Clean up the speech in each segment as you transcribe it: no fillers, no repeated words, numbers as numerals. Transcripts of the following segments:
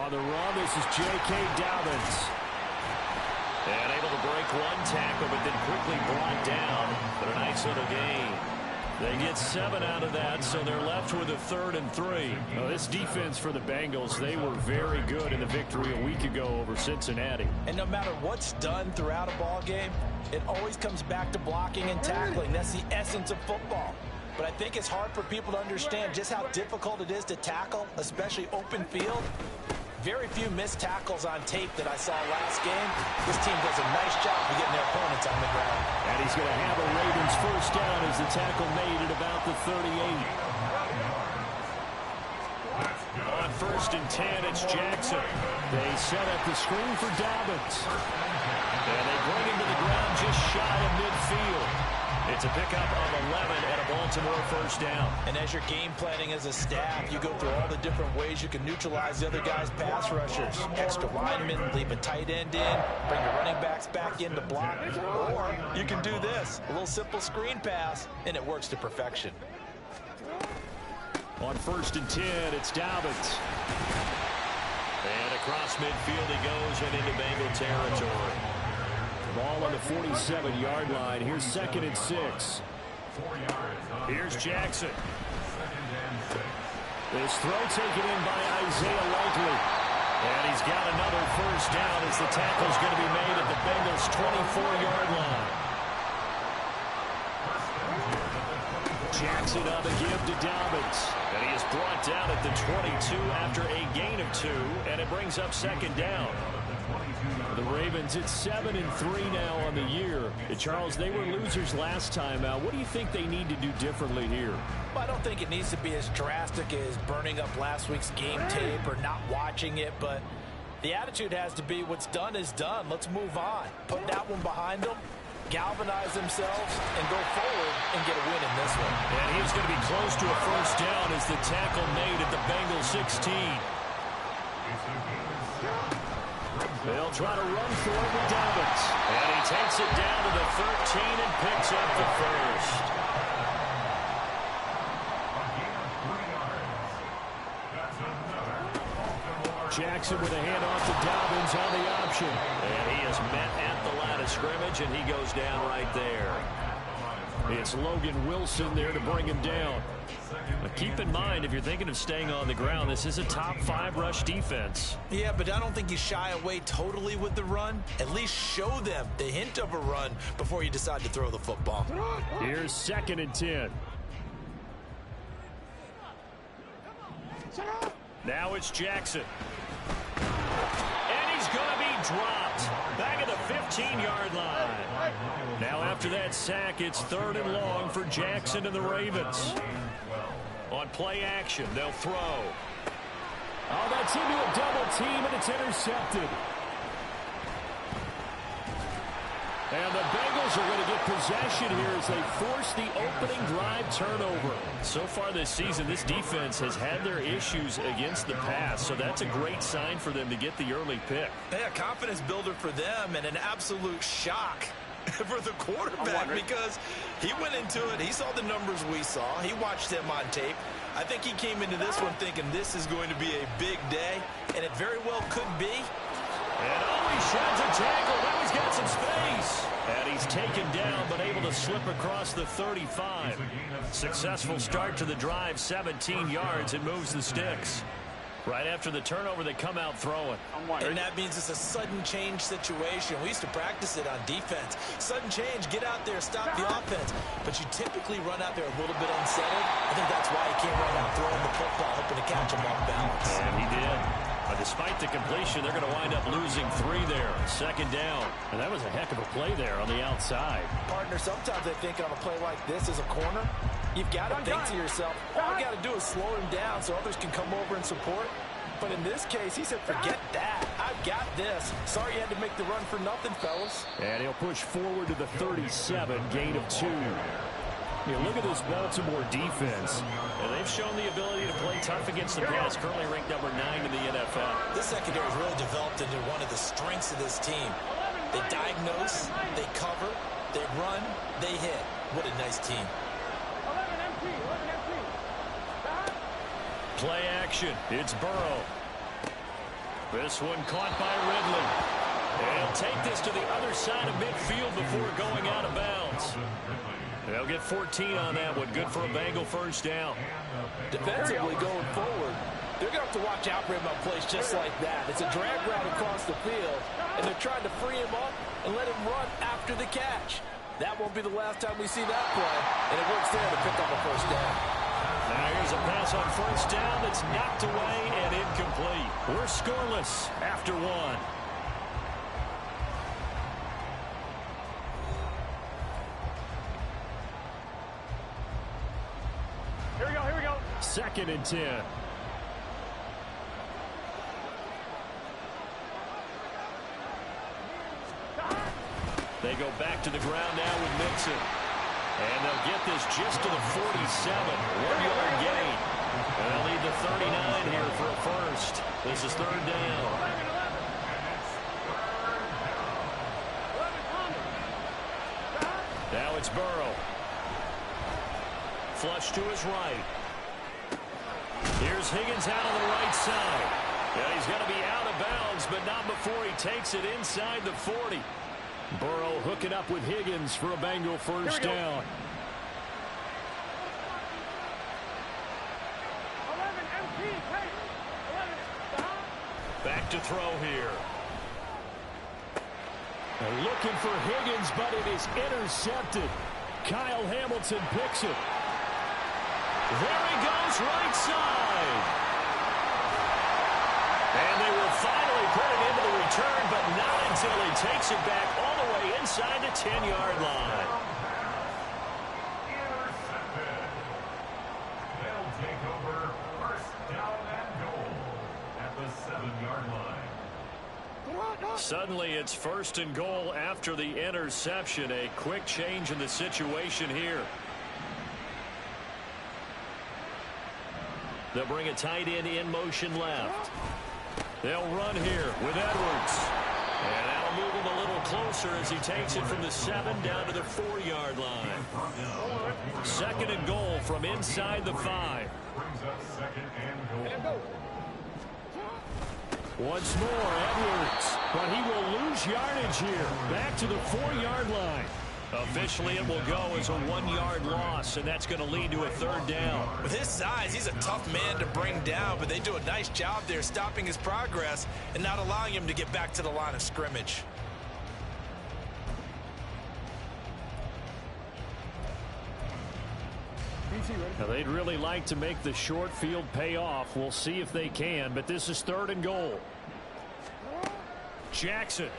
On the run, this is J.K. Dobbins. And able to break one tackle, but then quickly brought down. But a nice little gain. They get 7 out of that, so they're left with a 3rd and 3. Well, this defense for the Bengals, they were very good in the victory a week ago over Cincinnati. And no matter what's done throughout a ball game, it always comes back to blocking and tackling. That's the essence of football. But I think it's hard for people to understand just how difficult it is to tackle, especially open field. Very few missed tackles on tape that I saw last game. This team does a nice job of getting their opponents on the ground. And he's going to have a Ravens first down as the tackle made at about the 38. On 1st and 10, it's Jackson. They set up the screen for Dobbins. And they bring him to the ground just shy of midfield. It's a pickup of 11 and a Baltimore first down. And as you're game planning as a staff, you go through all the different ways you can neutralize the other guy's pass rushers. Extra linemen, leave a tight end in, bring your running backs back in to block. Or you can do this, a little simple screen pass, and it works to perfection. On 1st and 10, it's Dobbins. And across midfield he goes and into Bengal territory. Ball on the 47-yard line. Here's 2nd and 6. Here's Jackson. This throw taken in by Isaiah Likely. And he's got another first down as the tackle's going to be made at the Bengals' 24-yard line. Jackson on the give to Dobbins. And he is brought down at the 22 after a gain of 2. And it brings up 2nd down. The Ravens, it's 7 and 3 now on the year. And Charles, they were losers last time out. What do you think they need to do differently here? Well, I don't think it needs to be as drastic as burning up last week's game tape or not watching it, but the attitude has to be what's done is done. Let's move on. Put that one behind them, galvanize themselves, and go forward and get a win in this one. And he's going to be close to a first down as the tackle made at the Bengals 16. They'll try to run for it with Dobbins. And he takes it down to the 13 and picks up the first. Jackson with a handoff to Dobbins on the option. And he is met at the line of scrimmage, and he goes down right there. It's Logan Wilson there to bring him down. But keep in mind, if you're thinking of staying on the ground, this is a top 5 rush defense. Yeah, but I don't think you shy away totally with the run. At least show them the hint of a run before you decide to throw the football. Here's 2nd and 10. Now it's Jackson. And he's going to be dropped. Back at the 15-yard line. Now after that sack, it's 3rd and long for Jackson and the Ravens. On play action, they'll throw. Oh, that's into a double team, and it's intercepted. And the Bengals are going to get possession here as they force the opening drive turnover. So far this season, this defense has had their issues against the pass, so that's a great sign for them to get the early pick. Yeah, confidence builder for them and an absolute shock for the quarterback because he went into it. He saw the numbers we saw. He watched them on tape. I think he came into this one thinking this is going to be a big day, and it very well could be. And he sheds a tackle. Now he's got some space. And he's taken down, but able to slip across the 35. Successful start to the drive, 17 yards. It moves the sticks. Right after the turnover, they come out throwing. And that means it's a sudden change situation. We used to practice it on defense. Sudden change, get out there, stop the offense. But you typically run out there a little bit unsettled. I think that's why he came right out throwing the football, hoping to catch him off balance. And he did. Despite the completion, they're going to wind up losing 3 there. 2nd down. And that was a heck of a play there on the outside. Partner, sometimes I think on a play like this as a corner, you've got to think to yourself, all you got to do is slow him down so others can come over and support. But in this case, he said, forget that. I've got this. Sorry you had to make the run for nothing, fellas. And he'll push forward to the 37, gain of 2. Yeah, look at this Baltimore defense. And they've shown the ability to play tough against the pass, currently ranked number 9 in the NFL. This secondary has really developed into one of the strengths of this team. They diagnose, they cover, they run, they hit. What a nice team. Play action. It's Burrow. This one caught by Ridley. And he'll take this to the other side of midfield before going out of bounds. They'll get 14 on that one. Good for a Bengal first down. Defensively going forward, they're going to have to watch out for him on plays just like that. It's a drag route across the field, and they're trying to free him up and let him run after the catch. That won't be the last time we see that play, and it works there to pick up a first down. Now here's a pass on first down that's knocked away and incomplete. We're scoreless after one. Here we go. 2nd and 10. They go back to the ground now with Mixon. And they'll get this just to the 47. 1-yard gain. And they'll lead to 39 here for a first. This is 3rd down. Now it's Burrow. Flush to his right. Here's Higgins out on the right side. Yeah, he's going to be out of bounds, but not before he takes it inside the 40. Burrow hooking up with Higgins for a Bengal first down. 11 MP, hey, 11. Back to throw here. They're looking for Higgins, but it is intercepted. Kyle Hamilton picks it. There he goes, right side. And they will finally put it into the return, but not until he takes it back all the way inside the 10-yard line. Intercepted. They'll take over first down and goal at the 7-yard line. Suddenly it's 1st and goal after the interception. A quick change in the situation here. They'll bring a tight end in motion left. They'll run here with Edwards. And that'll move him a little closer as he takes it from the 7 down to the 4-yard line. 2nd and goal from inside the 5. Brings up 2nd and goal. Once more, Edwards. But he will lose yardage here. Back to the 4-yard line. Officially, it will go as a 1-yard loss, and that's going to lead to a 3rd down. With his size, he's a tough man to bring down, but they do a nice job there stopping his progress and not allowing him to get back to the line of scrimmage. Now, they'd really like to make the short field pay off. We'll see if they can, but this is 3rd and goal. Jackson.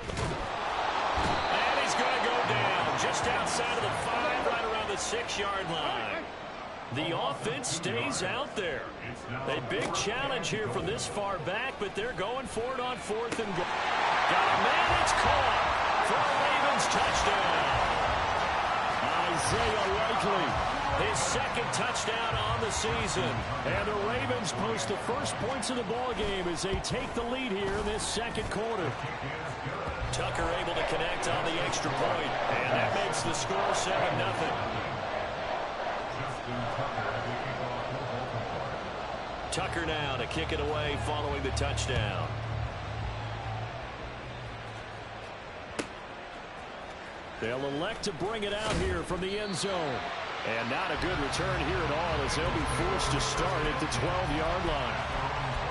And he's going to go down just outside of the 5, right around the 6-yard line. The offense stays out there. A big challenge here from this far back, but they're going for it on 4th and goal. Got a man, it's caught for a Ravens touchdown. Isaiah Likely. His 2nd touchdown on the season. And the Ravens post the first points of the ball game as they take the lead here in this 2nd quarter. Tucker able to connect on the extra point, and that makes the score 7-0. Tucker now to kick it away following the touchdown. They'll elect to bring it out here from the end zone. And not a good return here at all as they'll be forced to start at the 12-yard line.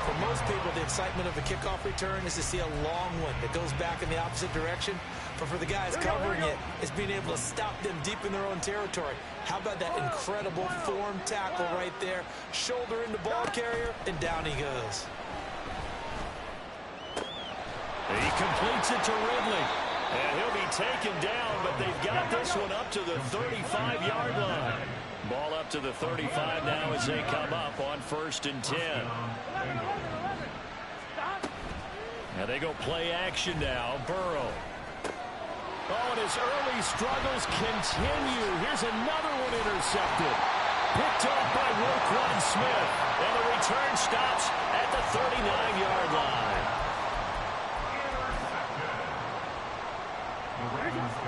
For most people, the excitement of a kickoff return is to see a long one that goes back in the opposite direction. But for the guys covering it, it's being able to stop them deep in their own territory. How about that incredible form tackle right there? Shoulder into ball carrier, and down he goes. He completes it to Ridley. And he'll be taken down, but they've got this one up to the 35-yard line. Ball up to the 35 now as they come up on 1st and 10. Now they go play action now. Burrow. Oh, and his early struggles continue. Here's another one intercepted. Picked up by Roquan Smith. And the return stops at the 39-yard line.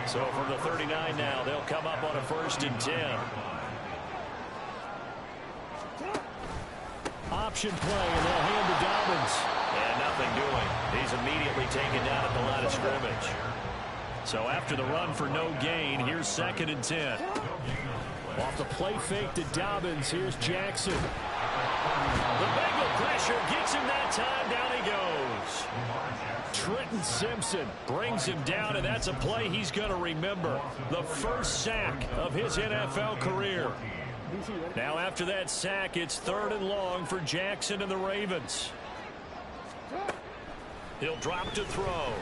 So from the 39 now, they'll come up on a 1st and 10. Option play, and they'll hand to Dobbins. And nothing doing. He's immediately taken down at the line of scrimmage. So after the run for no gain, here's 2nd and 10. Off the play fake to Dobbins, here's Jackson. The Bengal pressure gets him that time. Down he goes. Trenton Simpson Brings him down, and that's a play he's going to remember. The first sack of his NFL career. Now after that sack, it's 3rd and long for Jackson and the Ravens. He'll drop to throw.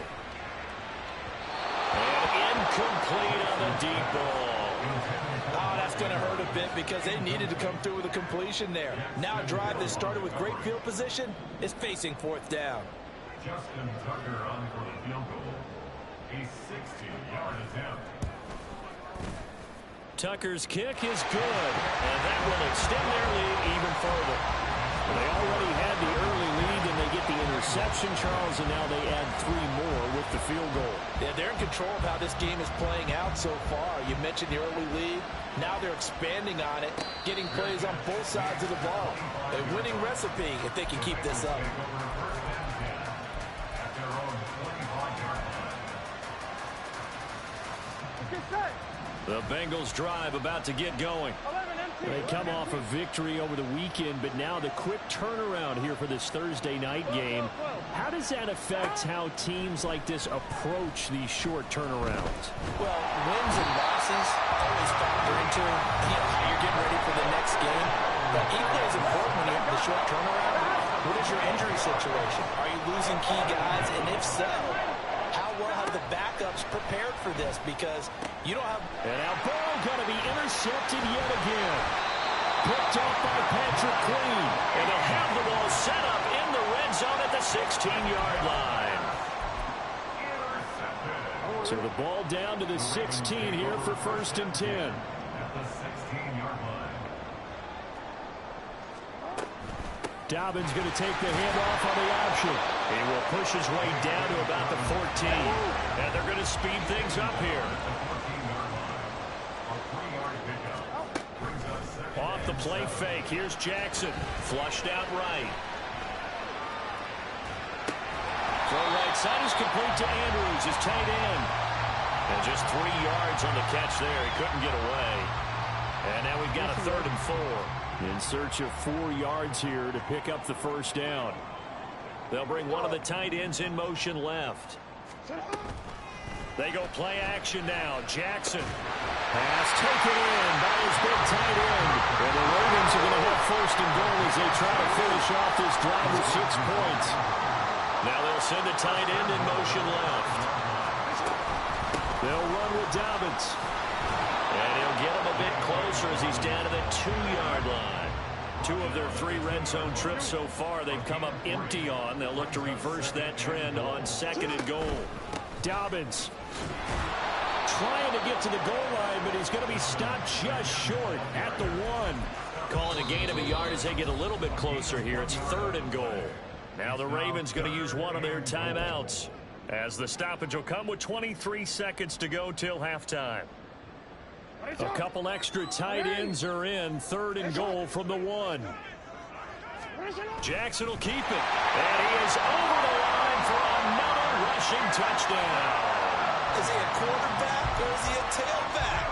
And incomplete on the deep ball. Oh, that's going to hurt a bit because they needed to come through with a completion there. Now a drive that started with great field position is facing 4th down. Justin Tucker on for the field goal. A 60-yard attempt. Tucker's kick is good, and that will extend their lead even further. They already had the early lead, and they get the interception, Charles, and now they add 3 more with the field goal. Yeah, they're in control of how this game is playing out so far. You mentioned the early lead. Now they're expanding on it, getting plays on both sides of the ball. A winning recipe if they can keep this up. The Bengals drive about to get going. They come off a victory over the weekend, but now the quick turnaround here for this Thursday night game. How does that affect how teams like this approach these short turnarounds? Well, wins and losses always factor into how you're getting ready for the next game. But equally as important when you have the short turnaround, what is your injury situation? Are you losing key guys? And if so, how well have the backups prepared for this? Because you don't have... And now ball going to be intercepted yet again. Picked off by Patrick Queen. And they'll have the ball set up in the red zone at the 16-yard line. So the ball down to the 16 here for 1st and 10. At the 16-yard line. Dobbins going to take the handoff on the option. He will push his way down to about the 14. And they're going to speed things up here. Off the play fake, here's Jackson. Flushed out right. Throw right side is complete to Andrews, his tight end. And just 3 yards on the catch there. He couldn't get away. And now we've got a 3rd and 4. In search of 4 yards here to pick up the 1st down. They'll bring one of the tight ends in motion left. They go play action now. Jackson. Pass taken in by his big tight end. And the Ravens are going to have 1st and goal as they try to finish off this drive with 6 points. Now they'll send the tight end in motion left. They'll run with Dobbins. And he'll get him a bit closer as he's down to the 2-yard line. 2 of their 3 red zone trips so far they've come up empty on. They'll look to reverse that trend on 2nd and goal. Dobbins trying to get to the goal line, but he's going to be stopped just short at the 1. Calling a gain of a yard as they get a little bit closer here. It's 3rd and goal. Now the Ravens going to use one of their timeouts, as the stoppage will come with 23 seconds to go till halftime. A couple extra tight ends are in. 3rd and goal from the 1. Jackson will keep it. And he is over the line for another rushing touchdown. Is he a quarterback or is he a tailback?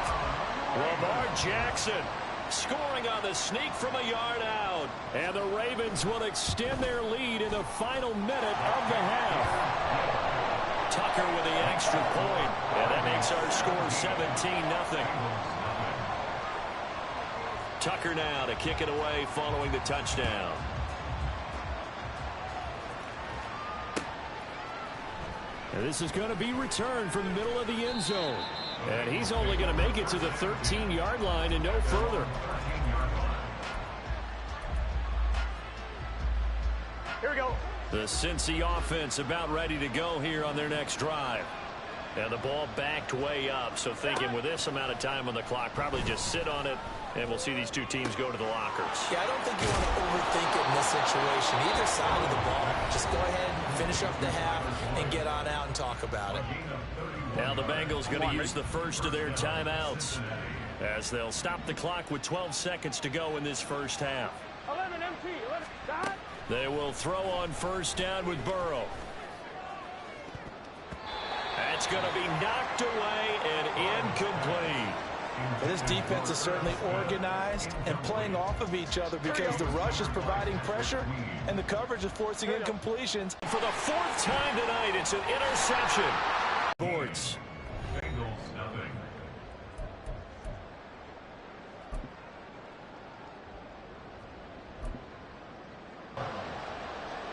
Lamar Jackson scoring on the sneak from a yard out. And the Ravens will extend their lead in the final minute of the half. Tucker with the extra point. And that makes our score 17-0. Tucker now to kick it away following the touchdown. And this is going to be returned from the middle of the end zone. And he's only going to make it to the 13-yard line and no further. Here we go. The Cincy offense about ready to go here on their next drive. And the ball backed way up, so thinking with this amount of time on the clock, probably just sit on it, and we'll see these 2 teams go to the lockers. Yeah, I don't think you want to overthink it in this situation. Either side of the ball, just go ahead, finish up the half, and get on out and talk about it. Now the Bengals going to use the first of their timeouts, as they'll stop the clock with 12 seconds to go in this first half. 11 MT, 11, They will throw on first down with Burrow. That's going to be knocked away and incomplete. This defense is certainly organized and playing off of each other because the rush is providing pressure and the coverage is forcing incompletions. For the fourth time tonight, it's an interception. Boards. Bengals nothing.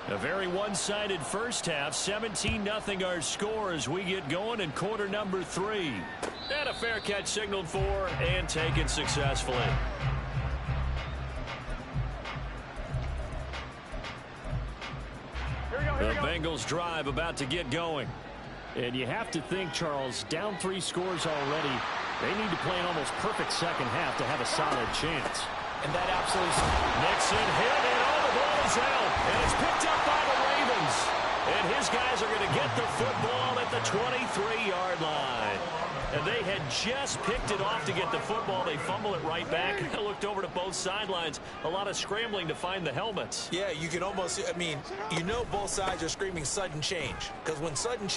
A very one-sided first half. 17-0 our score as we get going in quarter number 3. And a fair catch signaled for and taken successfully. The Bengals drive about to get going. And you have to think, Charles, down 3 scores already. They need to play an almost perfect second half to have a solid chance. And that absolutely... Nixon hit, and all the ball is out. And it's picked up by the Ravens. And his guys are going to get the football at the 23-yard line. And they had just picked it off to get the football. They fumble it right back. I looked over to both sidelines. A lot of scrambling to find the helmets. Yeah, you can almost... I mean, you know both sides are screaming sudden change. Because when sudden change...